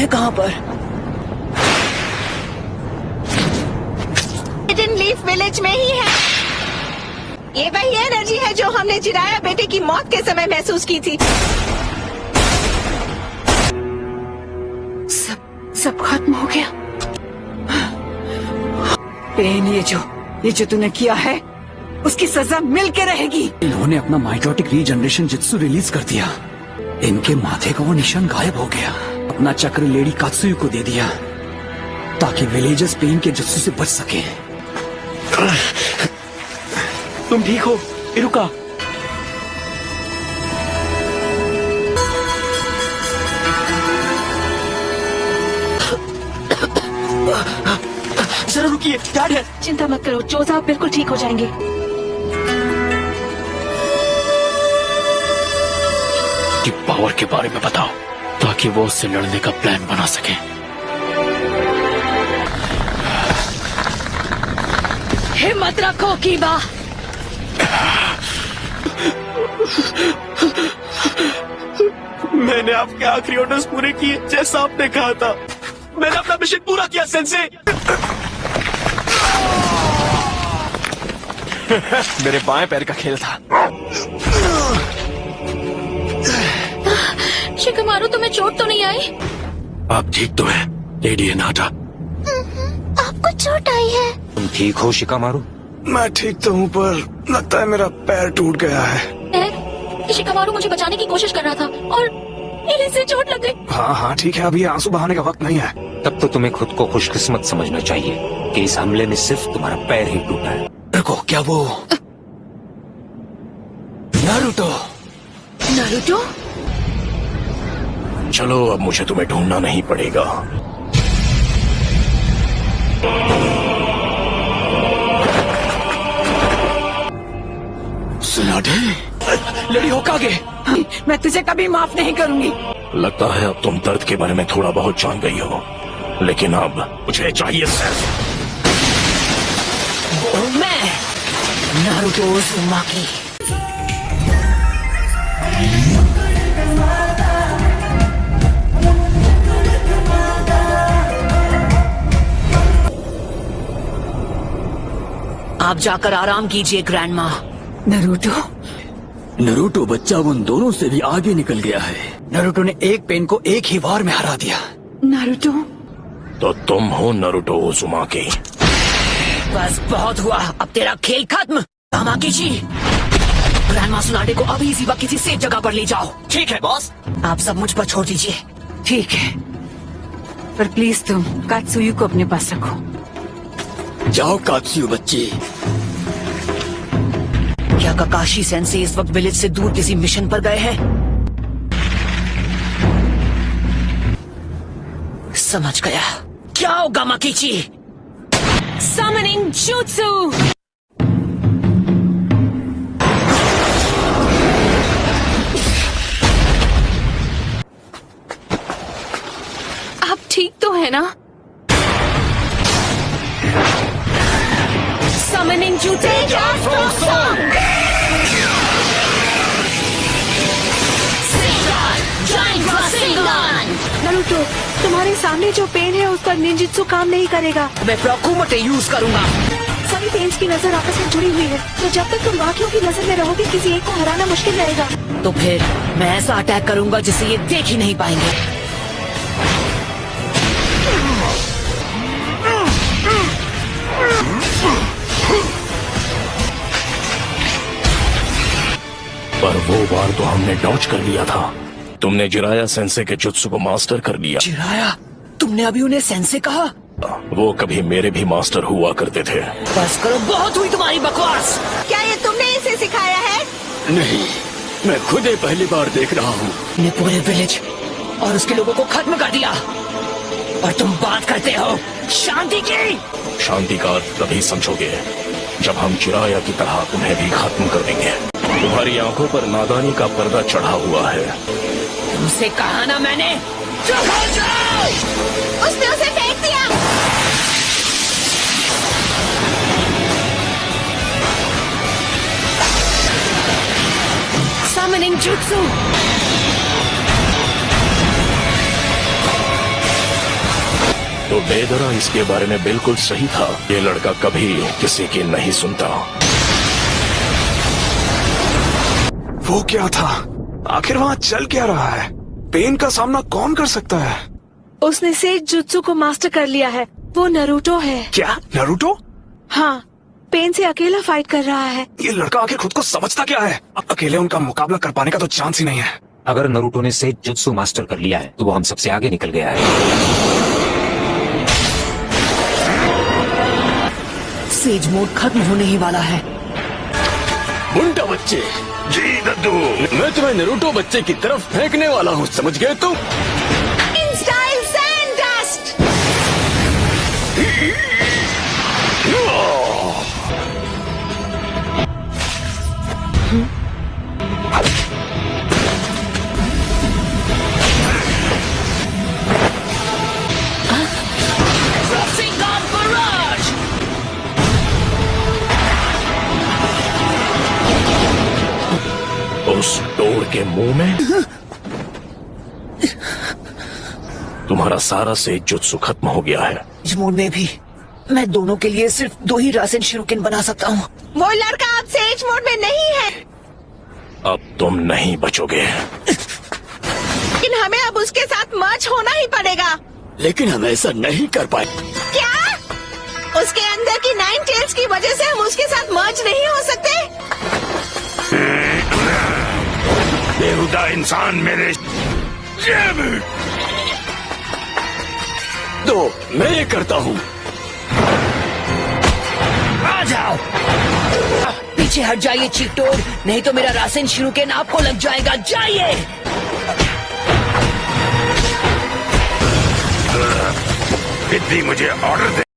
कहाँ पर? Hidden leaf village में ही है। ये वही एनर्जी है जो हमने जिराया बेटे की मौत के समय महसूस की थी। सब खत्म हो गया। पेन, ये जो तूने किया है उसकी सजा मिल के रहेगी। इन्होंने अपना माइटोटिक रीजनरेशन जित्सु रिलीज कर दिया। इनके माथे का वो निशान गायब हो गया। अपना चक्र लेडी कात्सुयु को दे दिया ताकि विलेजर्स पेन के जित्सु से बच सके। तुम ठीक हो इरुका? जरा रुकिए, डैड है। चिंता मत करो जो साहब, बिल्कुल ठीक हो जाएंगे। कि पावर के बारे में बताओ ताकि वो उससे लड़ने का प्लान बना सके। हिम्मत रखो कीबा। मैंने आपके आखिरी ऑर्डर्स पूरे किए जैसा आपने कहा था। मैंने अपना मिशन पूरा किया सेंसे। मेरे बाएं पैर का खेल था। शिकमारू, तुम्हें चोट तो नहीं आई? आप ठीक तो है लेडी नाटा? आपको चोट आई है? तुम ठीक हो शिकामारू? मैं ठीक तो हूँ, पर लगता है मेरा पैर टूट गया है। शिकमारू मुझे बचाने की कोशिश कर रहा था और इसे चोट लग गई। हाँ ठीक है, अभी आंसू बहाने का वक्त नहीं है। तब तो तुम्हें खुद को खुशकिस्मत समझना चाहिए कि इस हमले में सिर्फ तुम्हारा पैर ही टूटा है। देखो, क्या वो नारुतो? नारुतो? चलो अब मुझे तुम्हें ढूंढना नहीं पड़ेगा। सुनाडे, लेडी होकागे, मैं तुझे कभी माफ नहीं करूंगी। लगता है अब तुम दर्द के बारे में थोड़ा बहुत जान गई हो, लेकिन अब मुझे चाहिए सिर्फ मैं नारुतो उज़ुमाकी। आप जाकर आराम कीजिए ग्रैंडमा। नरूटो बच्चा उन दोनों से भी आगे निकल गया है। नरूटो ने एक पेन को एक ही वार में हरा दिया। नारुतो, तो तुम हो नारुतो उज़ुमाकी। बस बहुत हुआ, अब तेरा खेल खत्म। तामाकीची, ग्रैंडमा सुनाडे को अभी इसी वक्त किसी सेफ जगह पर ले जाओ। ठीक है बॉस। आप सब मुझ पर छोड़ दीजिए। ठीक है, पर प्लीज तुम कात्सुयु को अपने पास रखो। जाओ कात्सुयु बच्ची। क्या काकाशी सेंसे इस वक्त विलेज से दूर किसी मिशन पर गए हैं? समझ गया। क्या होगा माकीची? Summoning Jutsu! आप ठीक तो है ना? Summoning Jutsu! नारुतो, तुम्हारे सामने जो पेन है उस पर निंजित्सु काम नहीं करेगा। मैं प्रोकुमोटे यूज करूंगा। सभी पेन्स की नजर आपस में जुड़ी हुई है, तो जब तक तुम बाकियों की नजर में रहोगे किसी एक को हराना मुश्किल रहेगा। तो फिर मैं ऐसा अटैक करूंगा जिसे ये देख ही नहीं पाएंगे। पर वो बार तो हमने डॉज कर लिया था। तुमने जिराया सेंसे के जुत्सु को मास्टर कर लिया। जिराया? तुमने अभी उन्हें सेंसे कहा? वो कभी मेरे भी मास्टर हुआ करते थे। बस करो, बहुत हुई तुम्हारी बकवास। क्या ये तुमने इसे सिखाया है? नहीं, मैं खुद ही पहली बार देख रहा हूँ। ने पूरे विलेज और उसके लोगों को खत्म कर दिया, और तुम बात करते हो शांति की। शांति का अर्थ तभी समझोगे जब हम चिराया की तरह तुम्हें भी खत्म कर देंगे। तुम्हारी आंखों पर नादानी का पर्दा चढ़ा हुआ है। तुमसे कहा ना मैंने, चुप हो जाओ। उसने उसे फेंक दिया। Summoning Jutsu! तो बेदरा इसके बारे में बिल्कुल सही था। ये लड़का कभी किसी की नहीं सुनता। वो क्या था? आखिर वहाँ चल क्या रहा है? पेन का सामना कौन कर सकता है? उसने सेज जुत्सु को मास्टर कर लिया है। वो नरूटो है। क्या नारुतो? हाँ, पेन से अकेला फाइट कर रहा है। ये लड़का आखिर खुद को समझता क्या है? अकेले उनका मुकाबला कर पाने का तो चांस ही नहीं है। अगर नरूटो ने सेज जुत्सु मास्टर कर लिया है तो वो हम सबसे आगे निकल गया है। सेज मोड खत्म होने ही वाला है। मुंडा बच्चे। जी दद्दू। मैं तुम्हें नारुतो बच्चे की तरफ फेंकने वाला हूँ, समझ गए तुम? In style sand dust. Rasengan Barrage! उस डोर के मुंह में तुम्हारा सारा सेज जुत्सु खत्म हो गया है। इस मोड में भी मैं दोनों के लिए सिर्फ 2 ही रासेन शिरुकिन बना सकता हूँ। वो लड़का अब सेज मोड में नहीं है, अब तुम नहीं बचोगे। लेकिन हमें अब उसके साथ मर्ज होना ही पड़ेगा। लेकिन हम ऐसा नहीं कर पाए। क्या? उसके अंदर की 9 टेल्स की वजह से हम उसके साथ मर्ज नहीं हो सकते? बेहुदा इंसान मेरे। तो मैं ये करता हूँ। आ जाओ, पीछे हट जाइए चीटोड, नहीं तो मेरा रासेन शिरुकिन आपको लग जाएगा। जाइए। दीदी मुझे ऑर्डर दे।